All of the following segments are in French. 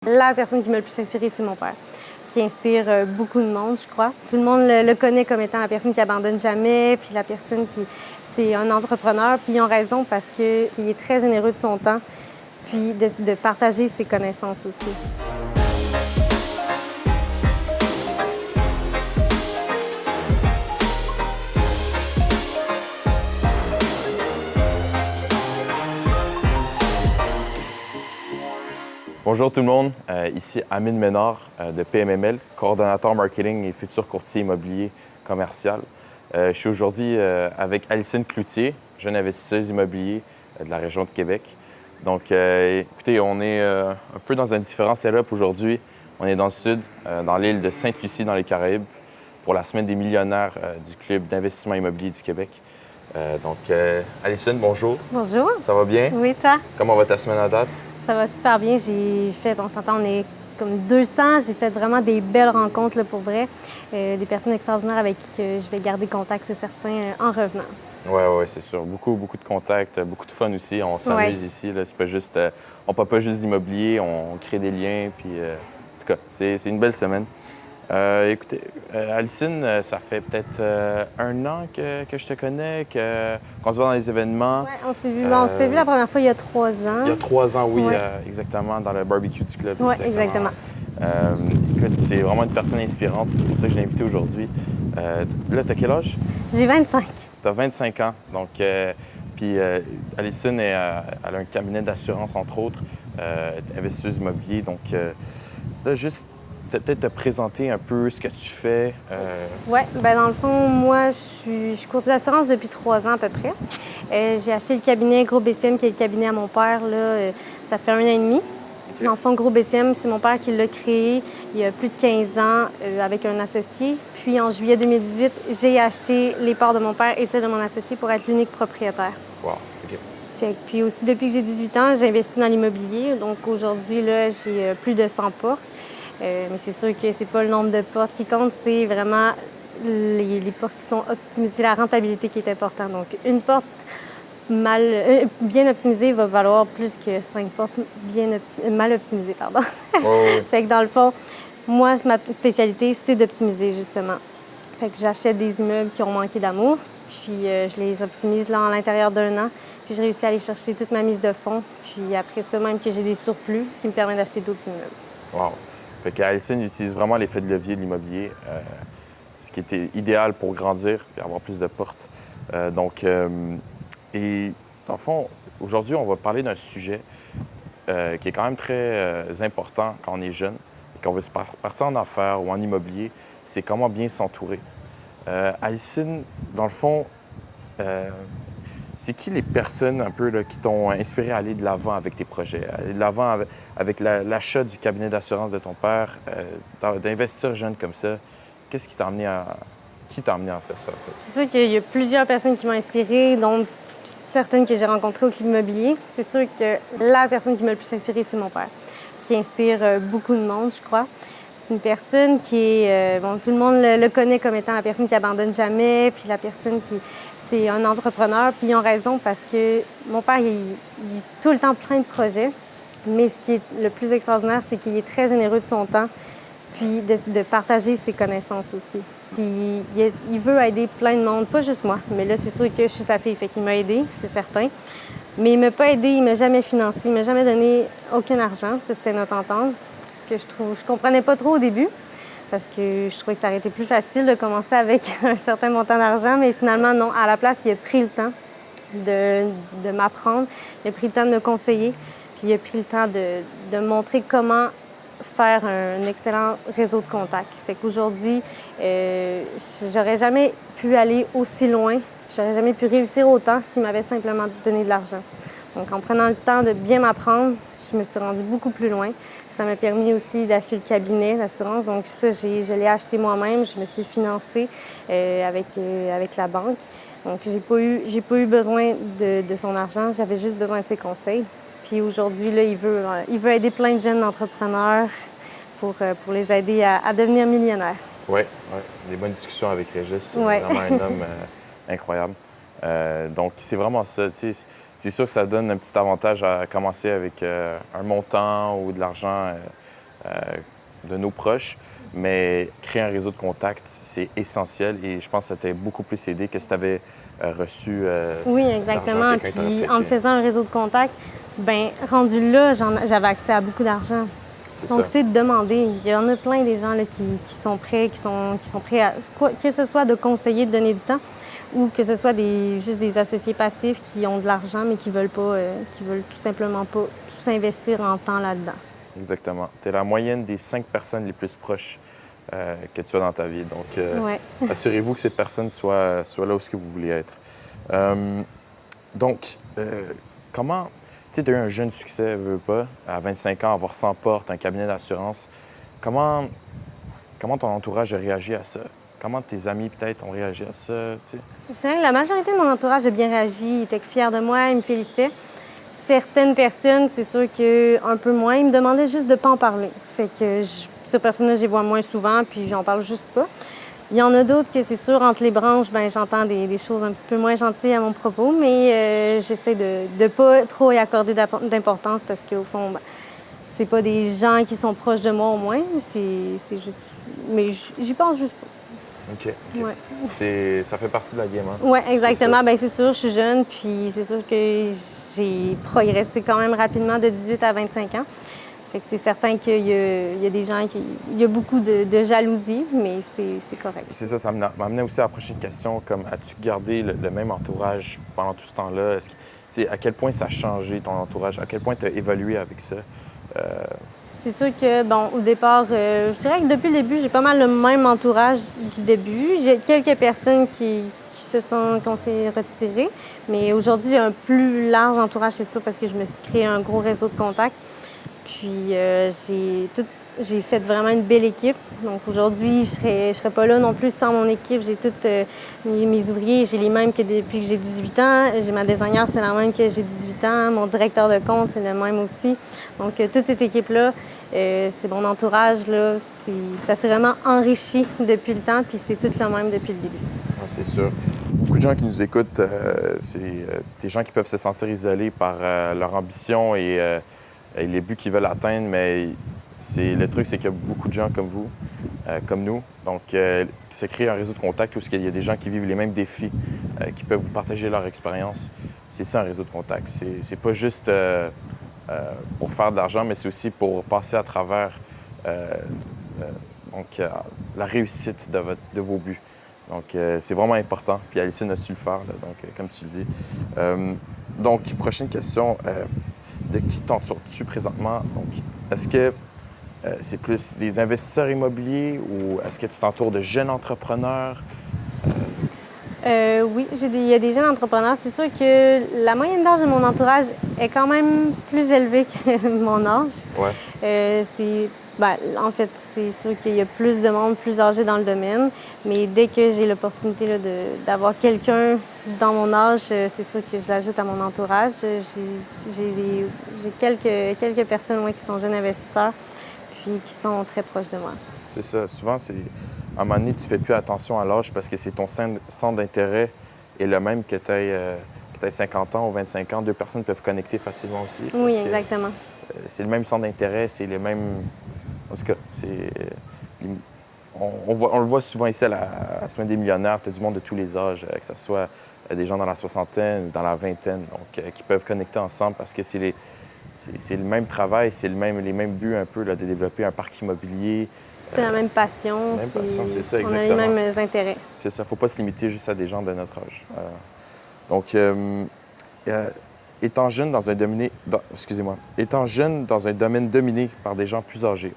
La personne qui m'a le plus inspirée, c'est mon père, qui inspire beaucoup de monde, je crois. Tout le monde le connaît comme étant la personne qui abandonne jamais, puis la personne qui... C'est un entrepreneur, puis ils ont raison parce qu'il est très généreux de son temps, puis de partager ses connaissances aussi. Bonjour tout le monde, ici Amine Ménard de PMML, coordonnateur marketing et futur courtier immobilier commercial. Je suis aujourd'hui avec Alicine Cloutier, jeune investisseuse immobilier de la région de Québec. Donc, écoutez, on est un peu dans un différent setup aujourd'hui. On est dans le sud, dans l'île de Sainte-Lucie, dans les Caraïbes, pour la semaine des millionnaires du Club d'investissement immobilier du Québec. Alicine, bonjour. Bonjour. Ça va bien? Oui, toi? Comment va ta semaine à date? Ça va super bien. On s'entend, on est comme 200. J'ai fait vraiment des belles rencontres là, pour vrai. Des personnes extraordinaires avec qui je vais garder contact, c'est certain, en revenant. Oui, c'est sûr. Beaucoup de contacts, beaucoup de fun aussi. On s'amuse ici. Là. C'est pas juste, on parle pas juste d'immobilier, on crée des liens. Puis, en tout cas, c'est une belle semaine. Écoutez, Alicine, ça fait peut-être 1 an que je te connais, qu'on se voit dans les événements. Oui, on s'était vu la première fois il y a 3 ans. Il y a 3 ans, oui, Ouais. Exactement, dans le barbecue du club. Oui, exactement. Écoute, c'est vraiment une personne inspirante. C'est pour ça que je l'ai invitée aujourd'hui. Là, t'as quel âge? J'ai 25. T'as 25 ans. Donc, puis Alicine, elle a un cabinet d'assurance, entre autres, investisseuse immobilier. Donc, là, juste peut-être te présenter un peu ce que tu fais. Oui, bien dans le fond, moi, je suis courtier d'assurance depuis 3 ans à peu près. J'ai acheté le cabinet Groupe BCM, qui est le cabinet à mon père, là, ça fait 1 an et demi. Okay. Dans le fond, Groupe BCM, c'est mon père qui l'a créé il y a plus de 15 ans avec un associé. Puis en juillet 2018, j'ai acheté les parts de mon père et celles de mon associé pour être l'unique propriétaire. Wow, OK. Puis aussi, depuis que j'ai 18 ans, j'ai investi dans l'immobilier. Donc aujourd'hui, là, j'ai plus de 100 portes. Mais c'est sûr que c'est pas le nombre de portes qui compte, c'est vraiment les portes qui sont optimisées, c'est la rentabilité qui est importante. Donc, une porte bien optimisée va valoir plus que 5 portes mal optimisées, pardon. Oui. Fait que dans le fond, moi, ma spécialité, c'est d'optimiser, justement. Fait que j'achète des immeubles qui ont manqué d'amour, puis je les optimise là, à l'intérieur d'1 an, puis je réussis à aller chercher toute ma mise de fonds, puis après ça, même que j'ai des surplus, ce qui me permet d'acheter d'autres immeubles. Wow. Fait qu'Alicine utilise vraiment l'effet de levier de l'immobilier, ce qui était idéal pour grandir et avoir plus de portes. Et dans le fond, aujourd'hui, on va parler d'un sujet qui est quand même très important quand on est jeune et qu'on veut se partir en affaires ou en immobilier, c'est comment bien s'entourer. Alicine, dans le fond, c'est qui les personnes un peu là, qui t'ont inspiré à aller de l'avant avec tes projets, aller de l'avant avec l'achat du cabinet d'assurance de ton père, d'investir jeune comme ça? Qu'est-ce qui t'a amené à... Qui t'a amené à faire ça, en fait? C'est sûr qu'il y a plusieurs personnes qui m'ont inspirée, dont certaines que j'ai rencontrées au club immobilier. C'est sûr que la personne qui m'a le plus inspirée, c'est mon père, qui inspire beaucoup de monde, je crois. C'est une personne qui est... tout le monde le connaît comme étant la personne qui abandonne jamais, puis la personne qui... C'est un entrepreneur, puis ils ont raison parce que mon père, il est tout le temps plein de projets, mais ce qui est le plus extraordinaire, c'est qu'il est très généreux de son temps, puis de partager ses connaissances aussi. Puis il veut aider plein de monde, pas juste moi, mais là, c'est sûr que je suis sa fille, fait qu'il m'a aidée, c'est certain. Mais il m'a pas aidé, il m'a jamais financé, il m'a jamais donné aucun argent, ça c'était notre entente, ce que je comprenais pas trop au début. Parce que je trouvais que ça aurait été plus facile de commencer avec un certain montant d'argent, mais finalement, non. À la place, il a pris le temps de m'apprendre, il a pris le temps de me conseiller, puis il a pris le temps de me montrer comment faire un excellent réseau de contacts. Fait qu'aujourd'hui, j'aurais jamais pu aller aussi loin, j'aurais jamais pu réussir autant s'il m'avait simplement donné de l'argent. Donc, en prenant le temps de bien m'apprendre, je me suis rendue beaucoup plus loin. Ça m'a permis aussi d'acheter le cabinet d'assurance. Donc ça, je l'ai acheté moi-même. Je me suis financée avec la banque. Donc j'ai pas eu besoin de son argent. J'avais juste besoin de ses conseils. Puis aujourd'hui, là, il veut aider plein de jeunes entrepreneurs pour les aider à devenir millionnaires. Oui. Des bonnes discussions avec Régis. C'est Ouais. vraiment un homme incroyable. Donc, c'est vraiment ça. C'est sûr que ça donne un petit avantage à commencer avec un montant ou de l'argent de nos proches, mais créer un réseau de contacts, c'est essentiel et je pense que ça t'a beaucoup plus aidé que si tu avais reçu Oui, l'argent exactement. que quelqu'un t'aurait Puis prêté. en me faisant un réseau de contacts, ben rendu là, j'avais accès à beaucoup d'argent. Donc, Ça. c'est de demander. Il y en a plein des gens là, qui sont prêts, qui sont prêts à... Que ce soit de conseiller, de donner du temps, ou que ce soit juste des associés passifs qui ont de l'argent, mais qui veulent tout simplement pas s'investir en temps là-dedans. Exactement. Tu es la moyenne des 5 personnes les plus proches que tu as dans ta vie. Donc, Ouais. assurez-vous que ces personnes soient là où ce que vous voulez être. Donc, comment... Tu sais, tu as eu un jeune succès, veux pas, à 25 ans, avoir 100 portes, un cabinet d'assurance. Comment ton entourage a réagi à ça? Comment tes amis, peut-être, ont réagi à ça? Tu sais? Je dirais que la majorité de mon entourage a bien réagi. Ils étaient fiers de moi, ils me félicitaient. Certaines personnes, c'est sûr qu'un peu moins, ils me demandaient juste de ne pas en parler. Fait que ces personnes-là, je les vois moins souvent, puis j'en parle juste pas. Il y en a d'autres que c'est sûr, entre les branches, ben j'entends des choses un petit peu moins gentilles à mon propos, mais j'essaie de ne pas trop y accorder d'importance parce qu'au fond, ben, c'est pas des gens qui sont proches de moi au moins. C'est juste... Mais j'y pense juste pas. OK. Ouais. Ça fait partie de la game, hein? Oui, exactement. Bien, c'est sûr, je suis jeune, puis c'est sûr que j'ai progressé quand même rapidement de 18 à 25 ans. Fait que c'est certain qu'il y a des gens il y a beaucoup de jalousie, mais c'est correct. C'est ça m'amenait aussi à la prochaine question, comme as-tu gardé le même entourage pendant tout ce temps-là? À quel point ça a changé ton entourage? À quel point tu as évolué avec ça? C'est sûr que, bon, au départ, je dirais que depuis le début, j'ai pas mal le même entourage du début. J'ai quelques personnes qu'on s'est retirées, mais aujourd'hui, j'ai un plus large entourage, c'est sûr, parce que je me suis créé un gros réseau de contacts. Puis j'ai fait vraiment une belle équipe. Donc aujourd'hui, je serais pas là non plus sans mon équipe. J'ai tous mes ouvriers, j'ai les mêmes que depuis que j'ai 18 ans. J'ai ma designer, c'est la même que j'ai 18 ans. Mon directeur de compte, c'est le même aussi. Donc toute cette équipe-là, c'est mon entourage, là. Ça s'est vraiment enrichi depuis le temps, puis c'est tout le même depuis le début. Ah, c'est sûr. Beaucoup de gens qui nous écoutent, c'est des gens qui peuvent se sentir isolés par leur ambition et les buts qu'ils veulent atteindre, mais le truc, c'est qu'il y a beaucoup de gens comme vous, comme nous. Donc, se créer un réseau de contacts où il y a des gens qui vivent les mêmes défis, qui peuvent vous partager leur expérience. C'est ça, un réseau de contacts. C'est pas juste pour faire de l'argent, mais c'est aussi pour passer à travers la réussite de vos buts. Donc, c'est vraiment important. Puis Alicine a su le faire, là, donc, comme tu le dis. Donc, prochaine question. De qui t'entoures-tu présentement? Donc, est-ce que c'est plus des investisseurs immobiliers ou est-ce que tu t'entoures de jeunes entrepreneurs? Oui, il y a des jeunes entrepreneurs. C'est sûr que la moyenne d'âge de mon entourage est quand même plus élevée que mon âge. Ouais. En fait, c'est sûr qu'il y a plus de monde, plus âgé dans le domaine. Mais dès que j'ai l'opportunité là, d'avoir quelqu'un dans mon âge, c'est sûr que je l'ajoute à mon entourage. J'ai quelques personnes qui sont jeunes investisseurs puis qui sont très proches de moi. C'est ça. Souvent, à un moment donné, tu fais plus attention à l'âge parce que c'est ton centre d'intérêt est le même que tu aies 50 ans ou 25 ans. Deux personnes peuvent connecter facilement aussi. Oui, exactement. C'est le même centre d'intérêt, c'est les mêmes... En tout cas, on le voit souvent ici à la Semaine des millionnaires. Tu as du monde de tous les âges, que ce soit des gens dans la soixantaine ou dans la vingtaine, donc qui peuvent connecter ensemble parce que c'est le même travail, c'est les mêmes buts un peu là, de développer un parc immobilier. C'est la même passion. C'est ça, exactement. On a les mêmes intérêts. C'est ça, il ne faut pas se limiter juste à des gens de notre âge. Donc, étant jeune dans un domaine dominé par des gens plus âgés,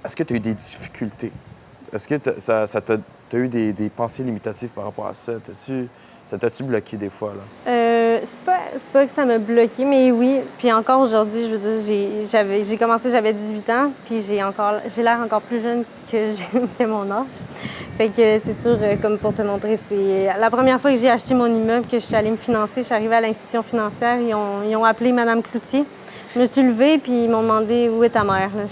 est-ce que tu as eu des difficultés? Est-ce que tu as eu des pensées limitatives par rapport à ça? Ça t'a-tu bloqué des fois, là? C'est pas que ça m'a bloqué, mais oui. Puis encore aujourd'hui, je veux dire, j'ai commencé, j'avais 18 ans, puis j'ai l'air encore plus jeune que mon âge. Fait que c'est sûr, comme pour te montrer, c'est la première fois que j'ai acheté mon immeuble, que je suis allée me financer, je suis arrivée à l'institution financière, ils ont appelé Mme Cloutier. Je me suis levée, puis ils m'ont demandé où est ta mère. Là.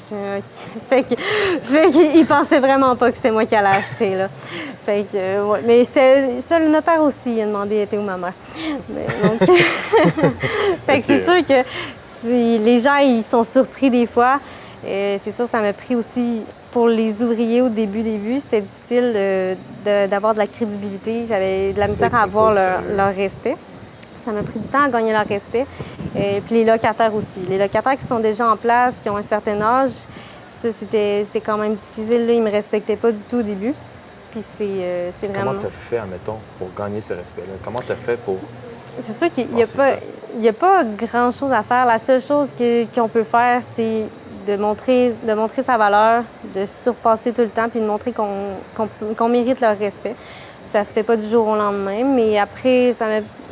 Fait qu'ils pensaient vraiment pas que c'était moi qui allais acheter. Là. Fait que, ouais. Mais ça, le notaire aussi, il a demandé était où ma mère. Fait que c'est sûr que les gens, ils sont surpris des fois. C'est sûr, ça m'a pris aussi, pour les ouvriers au début, c'était difficile d'avoir de la crédibilité. J'avais de la misère à avoir leur respect. Ça m'a pris du temps à gagner leur respect. Puis les locataires aussi. Les locataires qui sont déjà en place, qui ont un certain âge, ça, c'était quand même difficile. Là. Ils ne me respectaient pas du tout au début. Puis c'est vraiment... Comment tu as fait, admettons, pour gagner ce respect-là? Comment tu as fait pour... C'est sûr qu'il n'y a pas grand-chose à faire. La seule chose qu'on peut faire, c'est de montrer sa valeur, de surpasser tout le temps, puis de montrer qu'on mérite leur respect. Ça se fait pas du jour au lendemain, mais après,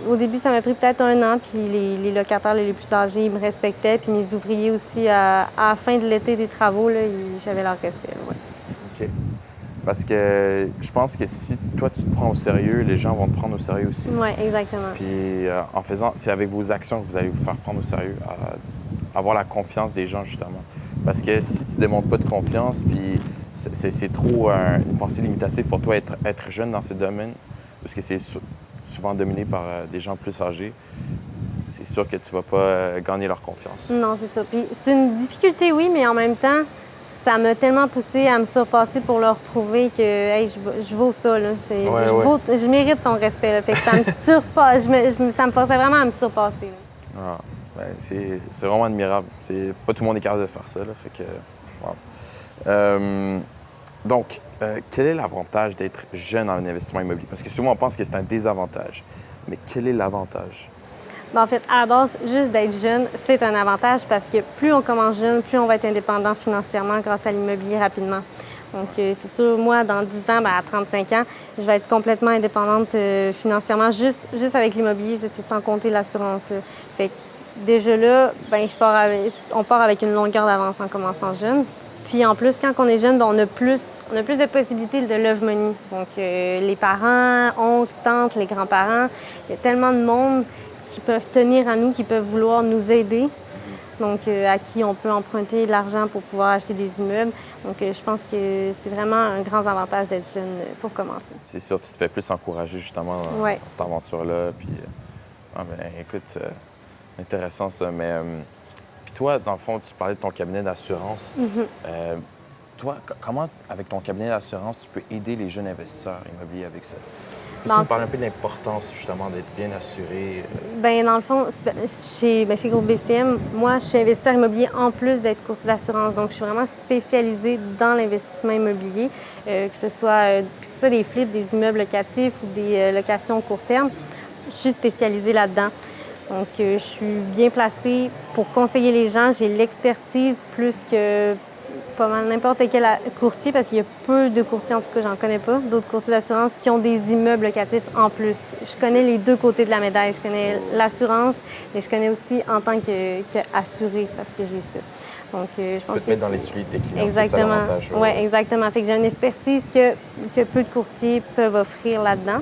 au début, ça m'a pris peut-être 1 an, puis les locataires les plus âgés, ils me respectaient, puis mes ouvriers aussi, à la fin de l'été des travaux, j'avais leur respect. Ouais. OK. Parce que je pense que si toi, tu te prends au sérieux, les gens vont te prendre au sérieux aussi. Oui, exactement. Puis c'est avec vos actions que vous allez vous faire prendre au sérieux, avoir la confiance des gens, justement. Parce que si tu ne démontres pas de confiance, puis c'est trop une pensée limitative pour toi être jeune dans ce domaine, parce que c'est souvent dominé par des gens plus âgés, c'est sûr que tu ne vas pas gagner leur confiance. Non, c'est ça. Puis c'est une difficulté, oui, mais en même temps, ça m'a tellement poussée à me surpasser pour leur prouver que hey, je vaux ça. Là. Je mérite ton respect. Là. Fait que ça me surpasse. Ça me forçait vraiment à me surpasser. Là. Ah, ben, c'est vraiment admirable. Pas tout le monde est capable de faire ça. Là, fait que, wow. Donc, quel est l'avantage d'être jeune en investissement immobilier? Parce que souvent, on pense que c'est un désavantage. Mais quel est l'avantage? Bien, en fait, à la base, juste d'être jeune, c'est un avantage parce que plus on commence jeune, plus on va être indépendant financièrement grâce à l'immobilier rapidement. Donc, c'est sûr, moi, dans 10 ans, à 35 ans, je vais être complètement indépendante financièrement juste avec l'immobilier, c'est sans compter l'assurance. Là. Fait que déjà là, on part avec une longueur d'avance en commençant jeune. Puis en plus, quand on est jeune, on a plus de possibilités de love money. Donc, les parents, oncles, tantes, les grands-parents, il y a tellement de monde qui peuvent tenir à nous, qui peuvent vouloir nous aider, donc à qui on peut emprunter de l'argent pour pouvoir acheter des immeubles. Donc je pense que c'est vraiment un grand avantage d'être jeune pour commencer. C'est sûr, tu te fais plus encourager justement dans cette aventure-là. Puis, écoute, intéressant ça. Mais puis toi, dans le fond, tu parlais de ton cabinet d'assurance. Toi, comment, avec ton cabinet d'assurance, tu peux aider les jeunes investisseurs immobiliers avec ça? Peux-tu me parler un peu de l'importance, justement, d'être bien assuré? Bien, dans le fond, chez Groupe BCM, moi, je suis investisseur immobilier en plus d'être courtier d'assurance. Donc, je suis vraiment spécialisée dans l'investissement immobilier, que ce soit des flips, des immeubles locatifs ou des locations court terme. Je suis spécialisée là-dedans. Donc, je suis bien placée pour conseiller les gens. J'ai l'expertise plus que pas mal n'importe quel courtier, parce qu'il y a peu de courtiers, en tout cas, j'en connais pas, d'autres courtiers d'assurance qui ont des immeubles locatifs en plus. Je connais les deux côtés de la médaille. Je connais l'assurance, mais je connais aussi en tant qu'assuré, parce que j'ai ça. Donc, je pense que mettre dans les suites tes clients. Exactement. Oui, exactement. Fait que j'ai une expertise que peu de courtiers peuvent offrir là-dedans.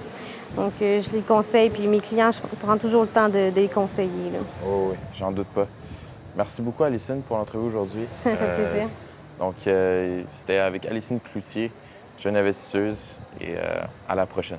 Donc, je les conseille, puis mes clients, je prends toujours le temps de les conseiller. Là. Oh, oui, j'en doute pas. Merci beaucoup, Alicine, pour l'entrevue aujourd'hui. Ça me fait plaisir. Donc, c'était avec Alicine Cloutier, jeune investisseuse, et à la prochaine.